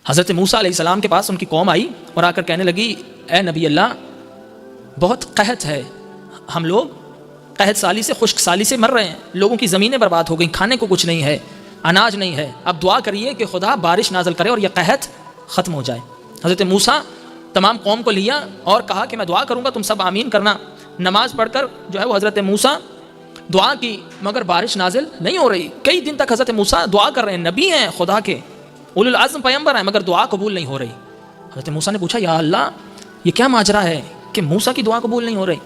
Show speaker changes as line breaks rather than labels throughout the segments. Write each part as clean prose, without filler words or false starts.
حضرت موسیٰ علیہ السلام کے پاس ان کی قوم آئی اور آ کر کہنے لگی اے نبی اللہ بہت قحط ہے، ہم لوگ قحط سالی سے خشک سالی سے مر رہے ہیں، لوگوں کی زمینیں برباد ہو گئیں، کھانے کو کچھ نہیں ہے، اناج نہیں ہے، اب دعا کریے کہ خدا بارش نازل کرے اور یہ قحط ختم ہو جائے۔ حضرت موسیٰ تمام قوم کو لیا اور کہا کہ میں دعا کروں گا، تم سب آمین کرنا۔ نماز پڑھ کر جو ہے وہ حضرت موسیٰ دعا کی مگر بارش نازل نہیں ہو رہی۔ کئی دن تک حضرت موسیٰ دعا کر رہے ہیں، نبی ہیں خدا کے، اولو العزم پیغمبر ہیں، مگر دعا قبول نہیں ہو رہی۔ حضرت موسیٰ نے پوچھا یا اللہ یہ کیا ماجرا ہے کہ موسیٰ کی دعا قبول نہیں ہو رہی؟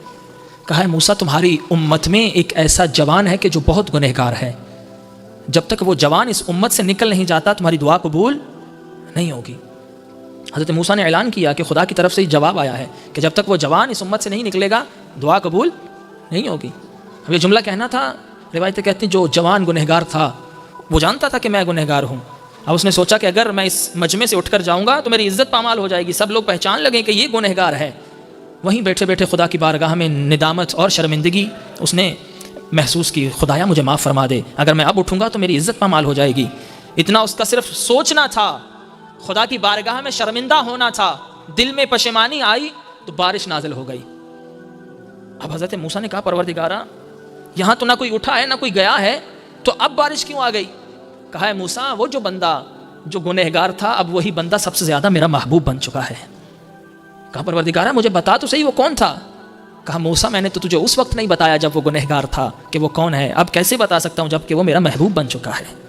کہا ہے موسیٰ تمہاری امت میں ایک ایسا جوان ہے کہ جو بہت گنہگار ہے، جب تک وہ جوان اس امت سے نکل نہیں جاتا تمہاری دعا قبول نہیں ہوگی۔ حضرت موسیٰ نے اعلان کیا کہ خدا کی طرف سے جواب آیا ہے کہ جب تک وہ جوان اس امت سے نہیں نکلے گا دعا قبول نہیں ہوگی۔ اب یہ جملہ کہنا تھا، روایتیں کہتی ہیں جو جوان گنہگار تھا وہ جانتا تھا کہ میں گنہگار ہوں، اب اس نے سوچا کہ اگر میں اس مجمع سے اٹھ کر جاؤں گا تو میری عزت پامال ہو جائے گی، سب لوگ پہچان لگیں کہ یہ گنہگار ہے۔ وہیں بیٹھے بیٹھے خدا کی بارگاہ میں ندامت اور شرمندگی اس نے محسوس کی، خدایا مجھے معاف فرما دے، اگر میں اب اٹھوں گا تو میری عزت پامال ہو جائے گی۔ اتنا اس کا صرف سوچنا تھا، خدا کی بارگاہ میں شرمندہ ہونا تھا، دل میں پشیمانی آئی تو بارش نازل ہو گئی۔ اب حضرت موسیٰ نے کہا پروردگارا یہاں تو نہ کوئی اٹھا ہے نہ کوئی گیا ہے، تو اب بارش کیوں آ گئی؟ کہا ہے موسیٰ وہ جو بندہ جو گنہگار تھا اب وہی بندہ سب سے زیادہ میرا محبوب بن چکا ہے۔ کہا پروردگارا مجھے بتا تو صحیح وہ کون تھا؟ کہا موسیٰ میں نے تو تجھے اس وقت نہیں بتایا جب وہ گنہگار تھا کہ وہ کون ہے، اب کیسے بتا سکتا ہوں جب کہ وہ میرا محبوب بن چکا ہے۔